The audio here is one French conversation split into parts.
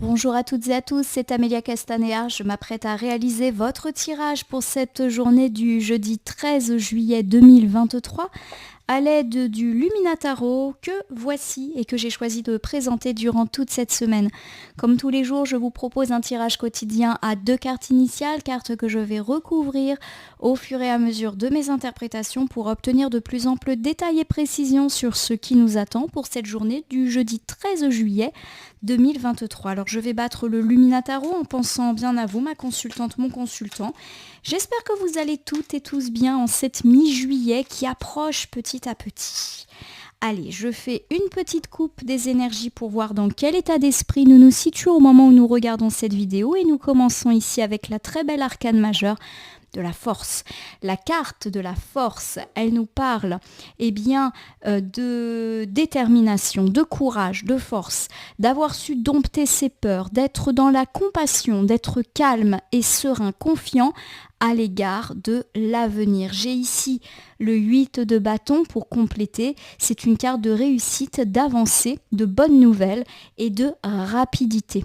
Bonjour à toutes et à tous, c'est Amélia Castanea. Je m'apprête à réaliser votre tirage pour cette journée du jeudi 13 juillet 2023 à l'aide du Luminataro que voici et que j'ai choisi de présenter durant toute cette semaine. Comme tous les jours, je vous propose un tirage quotidien à 2 cartes initiales, cartes que je vais recouvrir au fur et à mesure de mes interprétations pour obtenir de plus amples détails et précisions sur ce qui nous attend pour cette journée du jeudi 13 juillet 2023. Alors je vais battre le Luminataro en pensant bien à vous, ma consultante, mon consultant. J'espère que vous allez toutes et tous bien en cette mi-juillet qui approche petit à petit. Allez, je fais une petite coupe des énergies pour voir dans quel état d'esprit nous nous situons au moment où nous regardons cette vidéo et nous commençons ici avec la très belle arcane majeure de la force. La carte de la force, elle nous parle de détermination, de courage, de force, d'avoir su dompter ses peurs, d'être dans la compassion, d'être calme et serein, confiant à l'égard de l'avenir. J'ai ici le 8 de bâton pour compléter. C'est une carte de réussite, d'avancée, de bonnes nouvelles et de rapidité.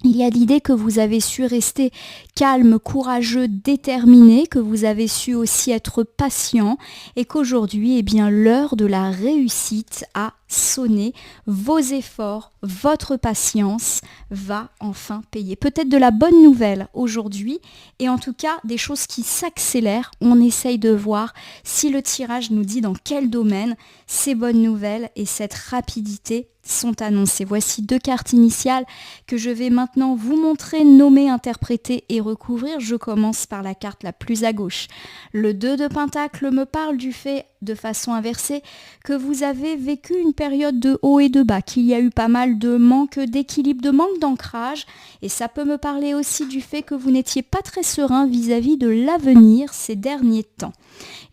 Il y a l'idée que vous avez su rester calme, courageux, déterminé, que vous avez su aussi être patient et qu'aujourd'hui, l'heure de la réussite a sonné. Vos efforts, votre patience va enfin payer. Peut-être de la bonne nouvelle aujourd'hui et en tout cas des choses qui s'accélèrent. On essaye de voir si le tirage nous dit dans quel domaine ces bonnes nouvelles et cette rapidité sont annoncées. Voici 2 cartes initiales que je vais maintenant vous montrer, nommer, interpréter et recouvrir. Je commence par la carte la plus à gauche. Le 2 de Pentacle me parle du fait, de façon inversée, que vous avez vécu une période de haut et de bas, qu'il y a eu pas mal de manque d'équilibre, de manque d'ancrage, et ça peut me parler aussi du fait que vous n'étiez pas très serein vis-à-vis de l'avenir ces derniers temps.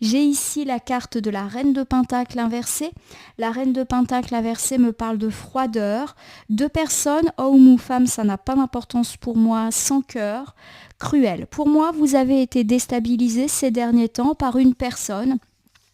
J'ai ici la carte de la Reine de Pentacle inversée. La Reine de Pentacle inversée me parle de froideur, de personnes, homme ou femme, ça n'a pas d'importance pour moi, sans cœur, cruel. Pour moi, vous avez été déstabilisé ces derniers temps par une personne.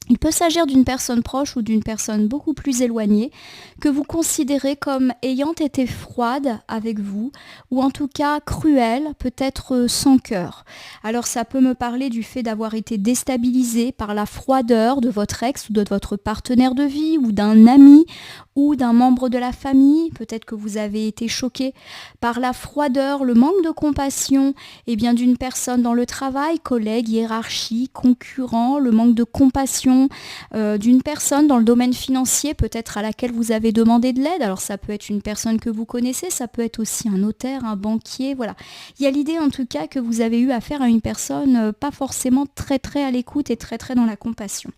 Il peut s'agir d'une personne proche ou d'une personne beaucoup plus éloignée que vous considérez comme ayant été froide avec vous ou en tout cas cruelle, peut-être sans cœur. Alors ça peut me parler du fait d'avoir été déstabilisé par la froideur de votre ex ou de votre partenaire de vie ou d'un ami ou d'un membre de la famille. Peut-être que vous avez été choqué par la froideur, le manque de compassion d'une personne dans le travail, collègue, hiérarchie, concurrent, le manque de compassion d'une personne dans le domaine financier, peut-être à laquelle vous avez demandé de l'aide. Alors ça peut être une personne que vous connaissez, ça peut être aussi un notaire, un banquier, voilà. Il y a l'idée en tout cas que vous avez eu affaire à une personne pas forcément très à l'écoute et très dans la compassion.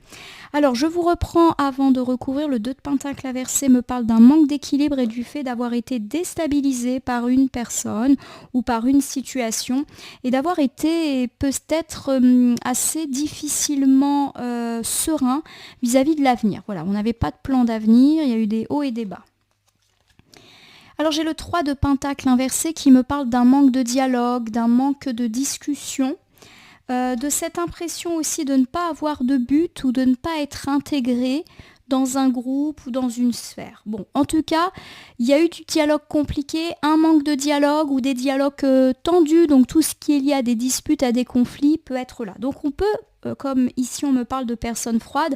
Alors je vous reprends avant de recouvrir. Le 2 de Pentacle inversé me parle d'un manque d'équilibre et du fait d'avoir été déstabilisé par une personne ou par une situation et d'avoir été peut-être assez difficilement serein vis-à-vis de l'avenir. Voilà, on n'avait pas de plan d'avenir, il y a eu des hauts et des bas. Alors j'ai le 3 de Pentacle inversé qui me parle d'un manque de dialogue, d'un manque de discussion, de cette impression aussi de ne pas avoir de but ou de ne pas être intégré dans un groupe ou dans une sphère. Bon, en tout cas, il y a eu du dialogue compliqué, un manque de dialogue ou des dialogues tendus, donc tout ce qui est lié à des disputes, à des conflits peut être là. Donc on peut, comme ici on me parle de personnes froides,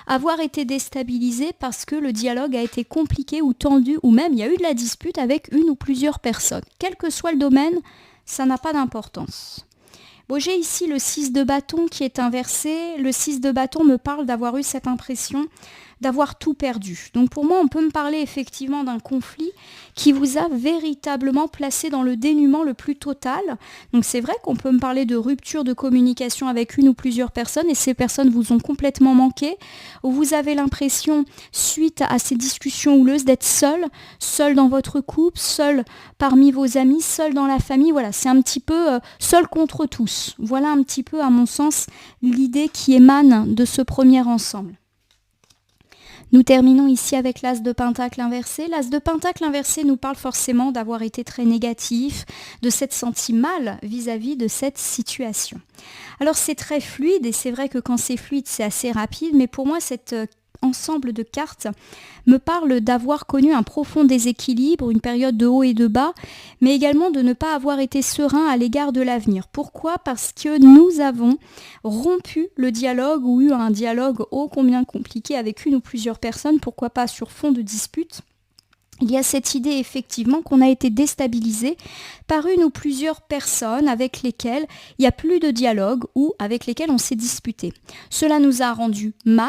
avoir été déstabilisé parce que le dialogue a été compliqué ou tendu, ou même il y a eu de la dispute avec une ou plusieurs personnes. Quel que soit le domaine, ça n'a pas d'importance. Bon, j'ai ici le 6 de bâton qui est inversé. Le 6 de bâton me parle d'avoir eu cette impression d'avoir tout perdu. Donc pour moi, on peut me parler effectivement d'un conflit qui vous a véritablement placé dans le dénuement le plus total. Donc c'est vrai qu'on peut me parler de rupture de communication avec une ou plusieurs personnes et ces personnes vous ont complètement manqué. Ou vous avez l'impression, suite à ces discussions houleuses, d'être seul dans votre couple, seul parmi vos amis, seul dans la famille. Voilà, c'est un petit peu seul contre tous. Voilà un petit peu, à mon sens, l'idée qui émane de ce premier ensemble. Nous terminons ici avec l'As de Pentacle inversé. L'As de Pentacle inversé nous parle forcément d'avoir été très négatif, de s'être senti mal vis-à-vis de cette situation. Alors c'est très fluide et c'est vrai que quand c'est fluide, c'est assez rapide, mais pour moi cette ensemble de cartes me parle d'avoir connu un profond déséquilibre, une période de haut et de bas, mais également de ne pas avoir été serein à l'égard de l'avenir. Pourquoi ? Parce que nous avons rompu le dialogue ou eu un dialogue ô combien compliqué avec une ou plusieurs personnes, pourquoi pas sur fond de dispute. Il y a cette idée effectivement qu'on a été déstabilisé par une ou plusieurs personnes avec lesquelles il n'y a plus de dialogue ou avec lesquelles on s'est disputé. Cela nous a rendu mal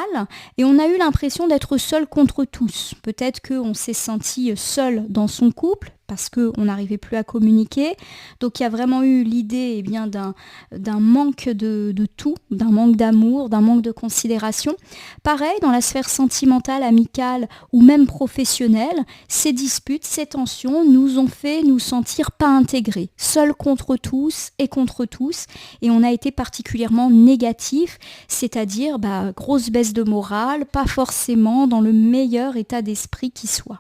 et on a eu l'impression d'être seul contre tous. Peut-être qu'on s'est senti seul dans son couple parce qu'on n'arrivait plus à communiquer. Donc il y a vraiment eu l'idée d'un manque de tout, d'un manque d'amour, d'un manque de considération. Pareil, dans la sphère sentimentale, amicale ou même professionnelle, ces disputes, ces tensions nous ont fait nous sentir pas intégrés, seuls contre tous, et on a été particulièrement négatifs, c'est-à-dire grosse baisse de morale, pas forcément dans le meilleur état d'esprit qui soit.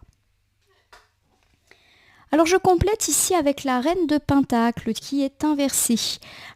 Alors je complète ici avec la reine de Pentacle qui est inversée.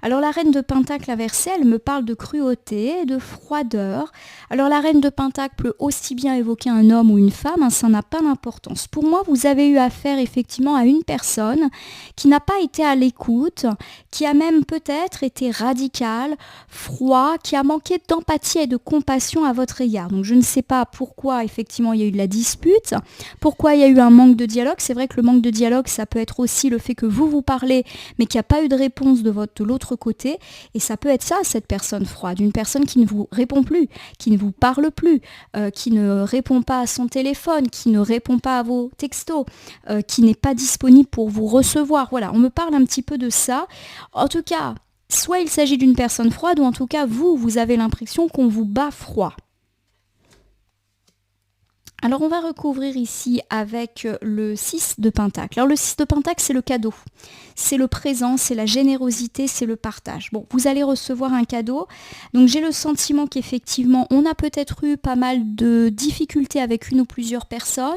Alors la reine de Pentacle inversée, elle me parle de cruauté, de froideur. Alors la reine de Pentacle peut aussi bien évoquer un homme ou une femme, ça n'a pas d'importance. Pour moi, vous avez eu affaire effectivement à une personne qui n'a pas été à l'écoute, qui a même peut-être été radicale, froid, qui a manqué d'empathie et de compassion à votre égard. Donc je ne sais pas pourquoi effectivement il y a eu de la dispute, pourquoi il y a eu un manque de dialogue. C'est vrai que le manque de dialogue, ça peut être aussi le fait que vous parlez, mais qu'il n'y a pas eu de réponse de l'autre côté. Et ça peut être ça, cette personne froide, une personne qui ne vous répond plus, qui ne vous parle plus, qui ne répond pas à son téléphone, qui ne répond pas à vos textos, qui n'est pas disponible pour vous recevoir. Voilà, on me parle un petit peu de ça. En tout cas, soit il s'agit d'une personne froide, ou en tout cas, vous avez l'impression qu'on vous bat froid. Alors on va recouvrir ici avec le 6 de Pentacle. Alors le 6 de Pentacle, c'est le cadeau. C'est le présent, c'est la générosité, c'est le partage. Bon, vous allez recevoir un cadeau. Donc j'ai le sentiment qu'effectivement, on a peut-être eu pas mal de difficultés avec une ou plusieurs personnes.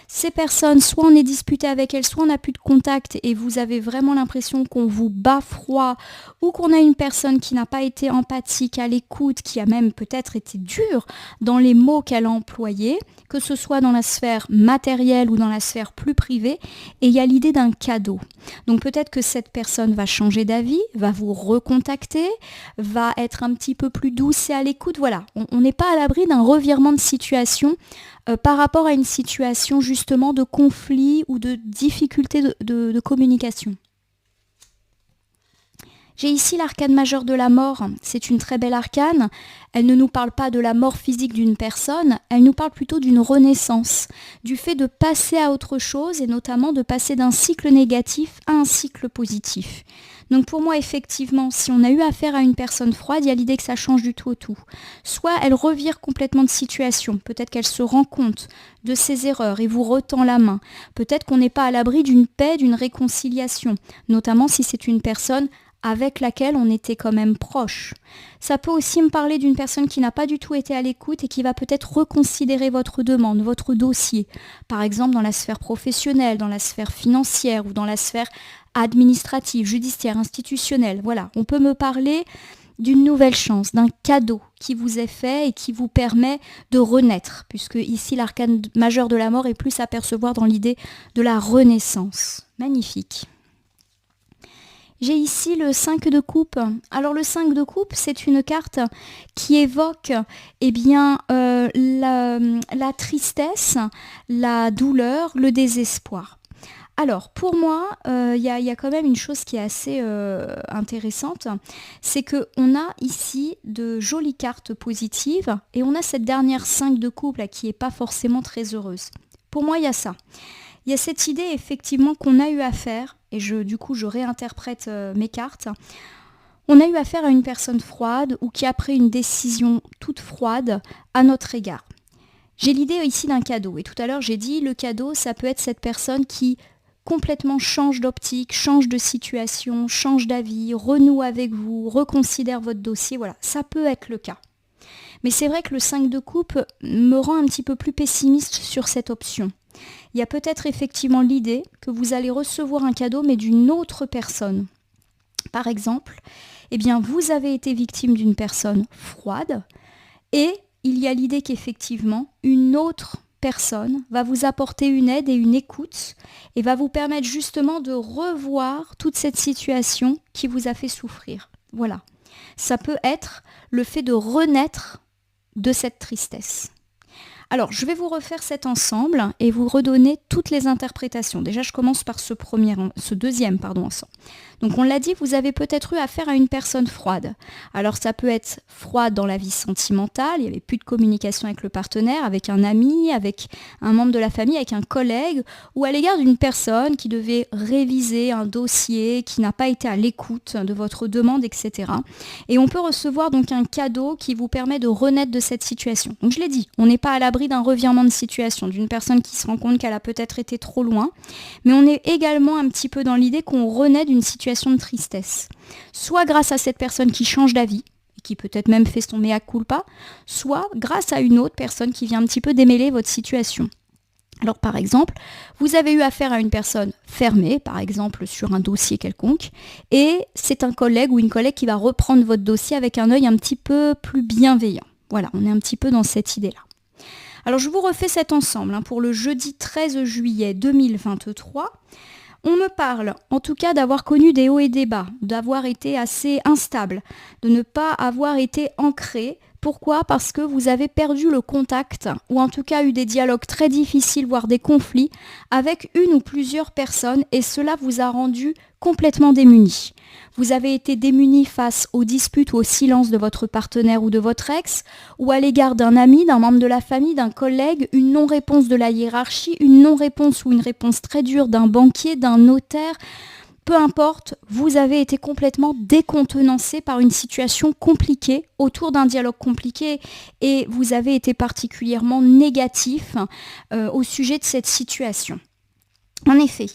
Ces personnes, soit on est disputé avec elles, soit on n'a plus de contact et vous avez vraiment l'impression qu'on vous bat froid ou qu'on a une personne qui n'a pas été empathique, à l'écoute, qui a même peut-être été dure dans les mots qu'elle a employés, que ce soit dans la sphère matérielle ou dans la sphère plus privée, et il y a l'idée d'un cadeau. Donc peut-être que cette personne va changer d'avis, va vous recontacter, va être un petit peu plus douce et à l'écoute. Voilà, on n'est pas à l'abri d'un revirement de situation par rapport à une situation justement de conflit ou de difficulté de communication. J'ai ici l'arcane majeure de la mort, c'est une très belle arcane, elle ne nous parle pas de la mort physique d'une personne, elle nous parle plutôt d'une renaissance, du fait de passer à autre chose et notamment de passer d'un cycle négatif à un cycle positif. Donc pour moi effectivement, si on a eu affaire à une personne froide, il y a l'idée que ça change du tout au tout. Soit elle revire complètement de situation, peut-être qu'elle se rend compte de ses erreurs et vous retend la main, peut-être qu'on n'est pas à l'abri d'une paix, d'une réconciliation, notamment si c'est une personne avec laquelle on était quand même proche. Ça peut aussi me parler d'une personne qui n'a pas du tout été à l'écoute et qui va peut-être reconsidérer votre demande, votre dossier. Par exemple dans la sphère professionnelle, dans la sphère financière ou dans la sphère administrative, judiciaire, institutionnelle. Voilà, on peut me parler d'une nouvelle chance, d'un cadeau qui vous est fait et qui vous permet de renaître, puisque ici l'arcane majeur de la mort est plus à percevoir dans l'idée de la renaissance. Magnifique. J'ai ici le 5 de coupe. Alors le 5 de coupe, c'est une carte qui évoque la tristesse, la douleur, le désespoir. Alors pour moi, il y a quand même une chose qui est assez intéressante, c'est qu'on a ici de jolies cartes positives et on a cette dernière 5 de coupe là, qui n'est pas forcément très heureuse. Pour moi, il y a ça. Il y a cette idée effectivement qu'on a eu affaire, et je réinterprète mes cartes, on a eu affaire à une personne froide ou qui a pris une décision toute froide à notre égard. J'ai l'idée ici d'un cadeau, et tout à l'heure j'ai dit le cadeau, ça peut être cette personne qui complètement change d'optique, change de situation, change d'avis, renoue avec vous, reconsidère votre dossier, voilà, ça peut être le cas. Mais c'est vrai que le 5 de coupe me rend un petit peu plus pessimiste sur cette option. Il y a peut-être effectivement l'idée que vous allez recevoir un cadeau mais d'une autre personne. Par exemple, vous avez été victime d'une personne froide et il y a l'idée qu'effectivement, une autre personne va vous apporter une aide et une écoute et va vous permettre justement de revoir toute cette situation qui vous a fait souffrir. Voilà. Ça peut être le fait de renaître de cette tristesse. Alors, je vais vous refaire cet ensemble et vous redonner toutes les interprétations. Déjà, je commence par ce deuxième ensemble. Donc, on l'a dit, vous avez peut-être eu affaire à une personne froide. Alors, ça peut être froide dans la vie sentimentale, il n'y avait plus de communication avec le partenaire, avec un ami, avec un membre de la famille, avec un collègue, ou à l'égard d'une personne qui devait réviser un dossier, qui n'a pas été à l'écoute de votre demande, etc. Et on peut recevoir donc un cadeau qui vous permet de renaître de cette situation. Donc, je l'ai dit, on n'est pas à l'abri d'un revirement de situation, d'une personne qui se rend compte qu'elle a peut-être été trop loin, mais on est également un petit peu dans l'idée qu'on renaît d'une situation de tristesse. Soit grâce à cette personne qui change d'avis, et qui peut-être même fait son mea culpa, soit grâce à une autre personne qui vient un petit peu démêler votre situation. Alors par exemple, vous avez eu affaire à une personne fermée, par exemple sur un dossier quelconque, et c'est un collègue ou une collègue qui va reprendre votre dossier avec un œil un petit peu plus bienveillant. Voilà, on est un petit peu dans cette idée-là. Alors je vous refais cet ensemble pour le jeudi 13 juillet 2023. On me parle, en tout cas, d'avoir connu des hauts et des bas, d'avoir été assez instable, de ne pas avoir été ancré. Pourquoi ? Parce que vous avez perdu le contact, ou en tout cas eu des dialogues très difficiles, voire des conflits, avec une ou plusieurs personnes, et cela vous a rendu complètement démunis. Vous avez été démunis face aux disputes ou au silence de votre partenaire ou de votre ex, ou à l'égard d'un ami, d'un membre de la famille, d'un collègue, une non-réponse de la hiérarchie, une non-réponse ou une réponse très dure d'un banquier, d'un notaire. Peu importe, vous avez été complètement décontenancé par une situation compliquée, autour d'un dialogue compliqué, et vous avez été particulièrement négatif au sujet de cette situation. En effet,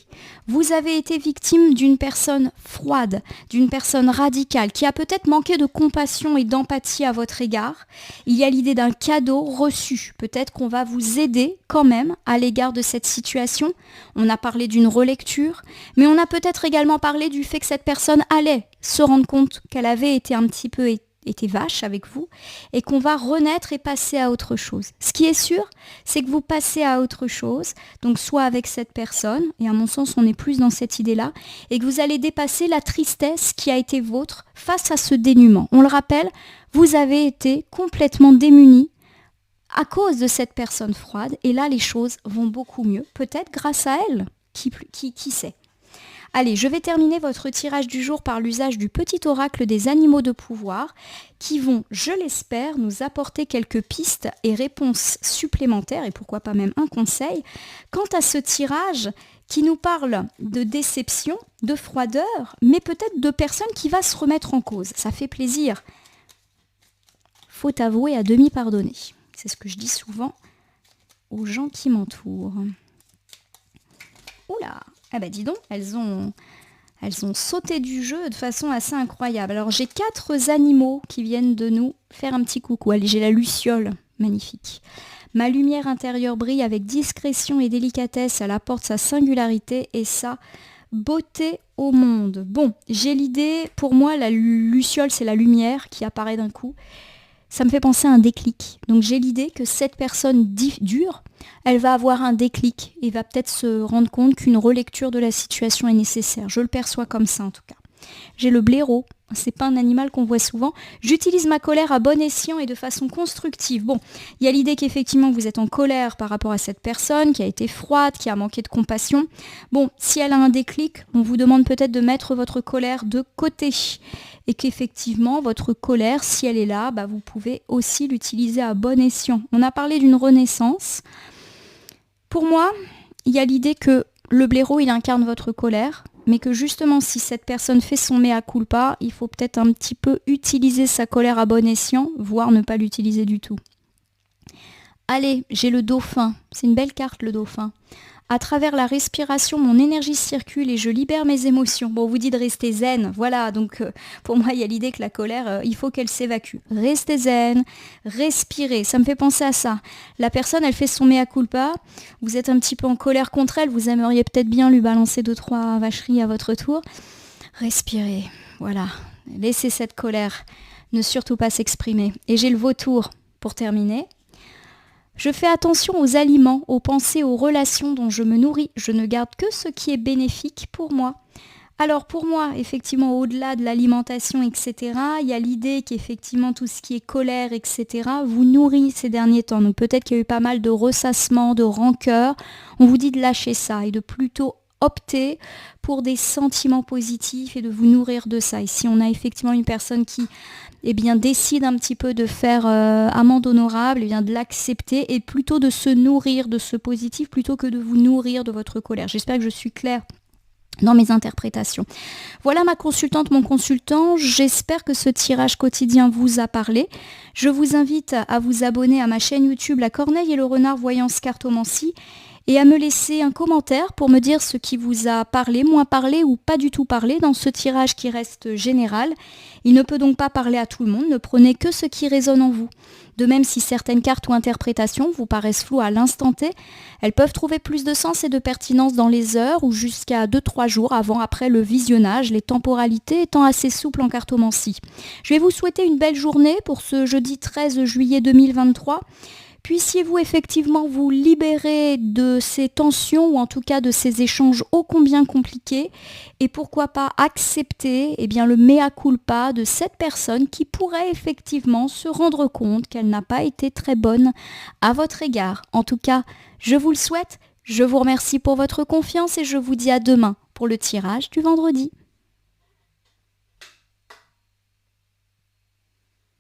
vous avez été victime d'une personne froide, d'une personne radicale, qui a peut-être manqué de compassion et d'empathie à votre égard. Il y a l'idée d'un cadeau reçu. Peut-être qu'on va vous aider quand même à l'égard de cette situation. On a parlé d'une relecture, mais on a peut-être également parlé du fait que cette personne allait se rendre compte qu'elle avait été un petit peu était vache avec vous et qu'on va renaître et passer à autre chose. Ce qui est sûr, c'est que vous passez à autre chose, donc soit avec cette personne, et à mon sens on est plus dans cette idée-là, et que vous allez dépasser la tristesse qui a été vôtre face à ce dénuement. On le rappelle, vous avez été complètement démunis à cause de cette personne froide, et là les choses vont beaucoup mieux, peut-être grâce à elle, qui sait. Allez, je vais terminer votre tirage du jour par l'usage du petit oracle des animaux de pouvoir qui vont, je l'espère, nous apporter quelques pistes et réponses supplémentaires et pourquoi pas même un conseil quant à ce tirage qui nous parle de déception, de froideur, mais peut-être de personnes qui va se remettre en cause. Ça fait plaisir. Faut avouer à demi pardonner. C'est ce que je dis souvent aux gens qui m'entourent. Oula! Ah bah dis donc, elles ont sauté du jeu de façon assez incroyable. Alors j'ai 4 animaux qui viennent de nous faire un petit coucou. Allez, j'ai la luciole, magnifique. Ma lumière intérieure brille avec discrétion et délicatesse, elle apporte sa singularité et sa beauté au monde. Bon, j'ai l'idée, pour moi la luciole c'est la lumière qui apparaît d'un coup. Ça me fait penser à un déclic. Donc j'ai l'idée que cette personne dure, elle va avoir un déclic et va peut-être se rendre compte qu'une relecture de la situation est nécessaire. Je le perçois comme ça en tout cas. J'ai le blaireau, c'est pas un animal qu'on voit souvent. J'utilise ma colère à bon escient et de façon constructive. Bon, il y a l'idée qu'effectivement vous êtes en colère par rapport à cette personne qui a été froide, qui a manqué de compassion. Bon, si elle a un déclic, on vous demande peut-être de mettre votre colère de côté. Et qu'effectivement, votre colère, si elle est là, vous pouvez aussi l'utiliser à bon escient. On a parlé d'une renaissance. Pour moi, il y a l'idée que le blaireau, il incarne votre colère, mais que justement, si cette personne fait son mea culpa, il faut peut-être un petit peu utiliser sa colère à bon escient, voire ne pas l'utiliser du tout. Allez, j'ai le dauphin. C'est une belle carte, le dauphin. À travers la respiration, mon énergie circule et je libère mes émotions. Bon, on vous dit de rester zen, voilà, donc pour moi, il y a l'idée que la colère, il faut qu'elle s'évacue. Restez zen, respirez, ça me fait penser à ça. La personne, elle fait son mea culpa, vous êtes un petit peu en colère contre elle, vous aimeriez peut-être bien lui balancer 2-3 vacheries à votre tour. Respirez, voilà, laissez cette colère ne surtout pas s'exprimer. Et j'ai le vautour. Pour terminer, je fais attention aux aliments, aux pensées, aux relations dont je me nourris. Je ne garde que ce qui est bénéfique pour moi. Alors pour moi, effectivement, au-delà de l'alimentation, etc., il y a l'idée qu'effectivement tout ce qui est colère, etc., vous nourrit ces derniers temps. Donc peut-être qu'il y a eu pas mal de ressassements, de rancœur. On vous dit de lâcher ça et de plutôt opter pour des sentiments positifs et de vous nourrir de ça. Et si on a effectivement une personne qui décide un petit peu de faire amende honorable, de l'accepter et plutôt de se nourrir de ce positif plutôt que de vous nourrir de votre colère. J'espère que je suis claire dans mes interprétations. Voilà ma consultante, mon consultant. J'espère que ce tirage quotidien vous a parlé. Je vous invite à vous abonner à ma chaîne YouTube La Corneille et le Renard Voyance Cartomancie et à me laisser un commentaire pour me dire ce qui vous a parlé, moins parlé ou pas du tout parlé dans ce tirage qui reste général. Il ne peut donc pas parler à tout le monde, ne prenez que ce qui résonne en vous. De même, si certaines cartes ou interprétations vous paraissent floues à l'instant T, elles peuvent trouver plus de sens et de pertinence dans les heures ou jusqu'à 2-3 jours après le visionnage, les temporalités étant assez souples en cartomancie. Je vais vous souhaiter une belle journée pour ce jeudi 13 juillet 2023. Puissiez-vous effectivement vous libérer de ces tensions ou en tout cas de ces échanges ô combien compliqués et pourquoi pas accepter le mea culpa de cette personne qui pourrait effectivement se rendre compte qu'elle n'a pas été très bonne à votre égard. En tout cas, je vous le souhaite, je vous remercie pour votre confiance et je vous dis à demain pour le tirage du vendredi.